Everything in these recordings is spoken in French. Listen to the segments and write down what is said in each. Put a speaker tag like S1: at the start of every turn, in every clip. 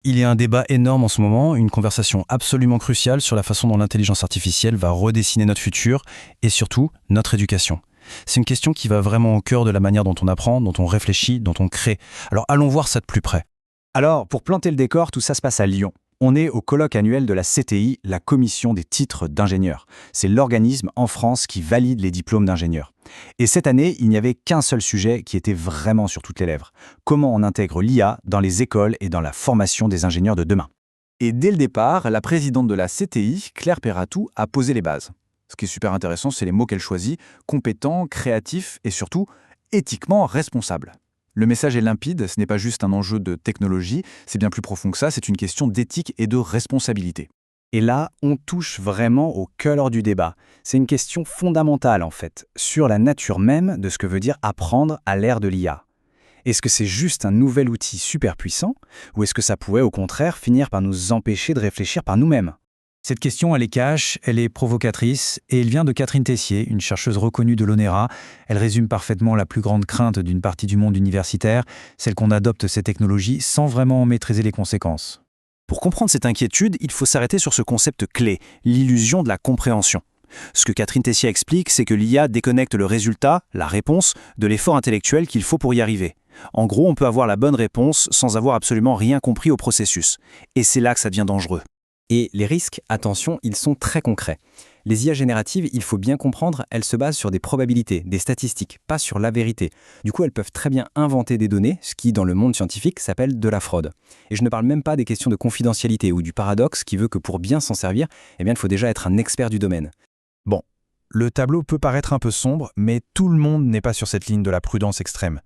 S1: Il y a un débat énorme en ce moment, une conversation absolument cruciale sur la façon dont l'intelligence artificielle va redessiner notre futur et surtout notre éducation. C'est une question qui va vraiment au cœur de la manière dont on apprend, dont on réfléchit, dont on crée. Alors allons voir ça de plus près.
S2: Alors, pour planter le décor, tout ça se passe à Lyon. On est au colloque annuel de la CTI, la Commission des titres d'ingénieur. C'est l'organisme en France qui valide les diplômes d'ingénieur. Et cette année, il n'y avait qu'un seul sujet qui était vraiment sur toutes les lèvres. Comment on intègre l'IA dans les écoles et dans la formation des ingénieurs de demain. Et dès le départ, la présidente de la CTI, Claire Perratou, a posé les bases. Ce qui est super intéressant, c'est les mots qu'elle choisit, compétent, créatif et surtout éthiquement responsable. Le message est limpide, ce n'est pas juste un enjeu de technologie, c'est bien plus profond que ça, c'est une question d'éthique et de responsabilité. Et là, on touche vraiment au cœur du débat. C'est une question fondamentale en fait, sur la nature même de ce que veut dire apprendre à l'ère de l'IA. Est-ce que c'est juste un nouvel outil super puissant, ou est-ce que ça pourrait au contraire finir par nous empêcher de réfléchir par nous-mêmes ?
S1: Cette question, elle est cash, elle est provocatrice, et elle vient de Catherine Tessier, une chercheuse reconnue de l'ONERA. Elle résume parfaitement la plus grande crainte d'une partie du monde universitaire, celle qu'on adopte ces technologies sans vraiment en maîtriser les conséquences.
S2: Pour comprendre cette inquiétude, il faut s'arrêter sur ce concept clé, l'illusion de la compréhension. Ce que Catherine Tessier explique, c'est que l'IA déconnecte le résultat, la réponse, de l'effort intellectuel qu'il faut pour y arriver. En gros, on peut avoir la bonne réponse sans avoir absolument rien compris au processus. Et c'est là que ça devient dangereux.
S3: Et les risques, attention, ils sont très concrets. Les IA génératives, il faut bien comprendre, elles se basent sur des probabilités, des statistiques, pas sur la vérité. Du coup, elles peuvent très bien inventer des données, ce qui, dans le monde scientifique, s'appelle de la fraude. Et je ne parle même pas des questions de confidentialité ou du paradoxe qui veut que pour bien s'en servir, il faut déjà être un expert du domaine.
S1: Bon, le tableau peut paraître un peu sombre, mais tout le monde n'est pas sur cette ligne de la prudence extrême.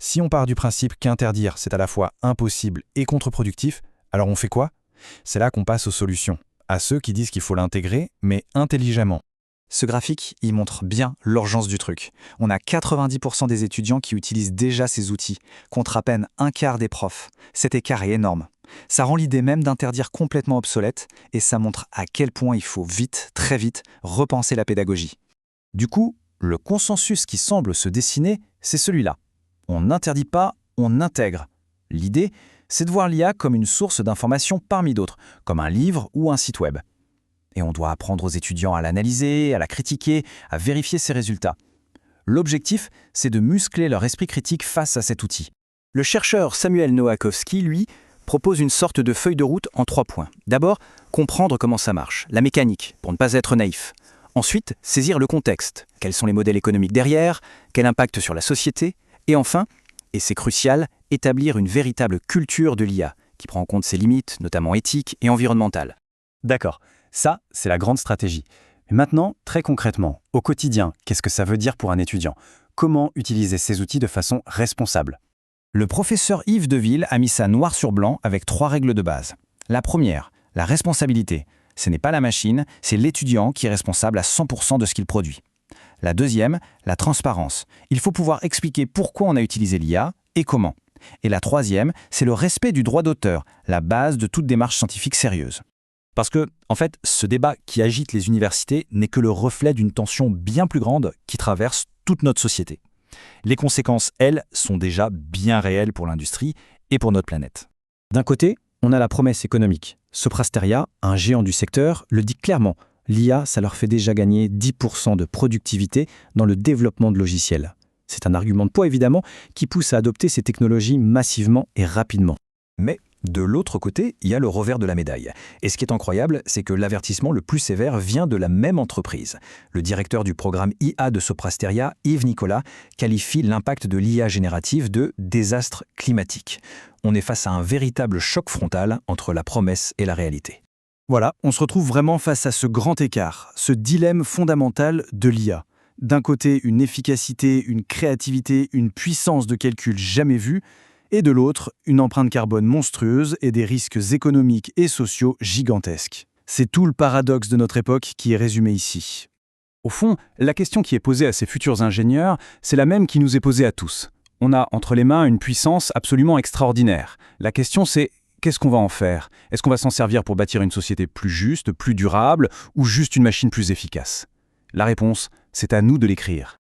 S1: Si on part du principe qu'interdire, c'est à la fois impossible et contre-productif, alors on fait quoi ? C'est là qu'on passe aux solutions, à ceux qui disent qu'il faut l'intégrer, mais intelligemment.
S2: Ce graphique, il montre bien l'urgence du truc. On a 90% des étudiants qui utilisent déjà ces outils, contre à peine un quart des profs. Cet écart est énorme. Ça rend l'idée même d'interdire complètement obsolète, et ça montre à quel point il faut vite, très vite, repenser la pédagogie. Du coup, le consensus qui semble se dessiner, c'est celui-là. On n'interdit pas, on intègre. L'idée, c'est de voir l'IA comme une source d'informations parmi d'autres, comme un livre ou un site web. Et on doit apprendre aux étudiants à l'analyser, à la critiquer, à vérifier ses résultats. L'objectif, c'est de muscler leur esprit critique face à cet outil. Le chercheur Samuel Nowakowski, lui, propose une sorte de feuille de route en 3 points. D'abord, comprendre comment ça marche, la mécanique, pour ne pas être naïf. Ensuite, saisir le contexte. Quels sont les modèles économiques derrière ? Quel impact sur la société ? Et enfin, et c'est crucial, établir une véritable culture de l'IA, qui prend en compte ses limites, notamment éthiques et environnementales.
S3: D'accord, ça, c'est la grande stratégie. Mais maintenant, très concrètement, au quotidien, qu'est-ce que ça veut dire pour un étudiant ? Comment utiliser ces outils de façon responsable ?
S2: Le professeur Yves Deville a mis ça noir sur blanc avec 3 règles de base. La première, la responsabilité. Ce n'est pas la machine, c'est l'étudiant qui est responsable à 100% de ce qu'il produit. La deuxième, la transparence. Il faut pouvoir expliquer pourquoi on a utilisé l'IA et comment. Et la troisième, c'est le respect du droit d'auteur, la base de toute démarche scientifique sérieuse. Parce que, en fait, ce débat qui agite les universités n'est que le reflet d'une tension bien plus grande qui traverse toute notre société. Les conséquences, elles, sont déjà bien réelles pour l'industrie et pour notre planète.
S3: D'un côté, on a la promesse économique. Soprasteria, un géant du secteur, le dit clairement. L'IA, ça leur fait déjà gagner 10% de productivité dans le développement de logiciels. C'est un argument de poids, évidemment, qui pousse à adopter ces technologies massivement et rapidement.
S2: Mais de l'autre côté, il y a le revers de la médaille. Et ce qui est incroyable, c'est que l'avertissement le plus sévère vient de la même entreprise. Le directeur du programme IA de Soprasteria, Yves Nicolas, qualifie l'impact de l'IA générative de désastre climatique. On est face à un véritable choc frontal entre la promesse et la réalité.
S4: Voilà, on se retrouve vraiment face à ce grand écart, ce dilemme fondamental de l'IA. D'un côté, une efficacité, une créativité, une puissance de calcul jamais vue, et de l'autre, une empreinte carbone monstrueuse et des risques économiques et sociaux gigantesques. C'est tout le paradoxe de notre époque qui est résumé ici. Au fond, la question qui est posée à ces futurs ingénieurs, c'est la même qui nous est posée à tous. On a entre les mains une puissance absolument extraordinaire. La question c'est, qu'est-ce qu'on va en faire ? Est-ce qu'on va s'en servir pour bâtir une société plus juste, plus durable, ou juste une machine plus efficace ? La réponse, c'est à nous de l'écrire.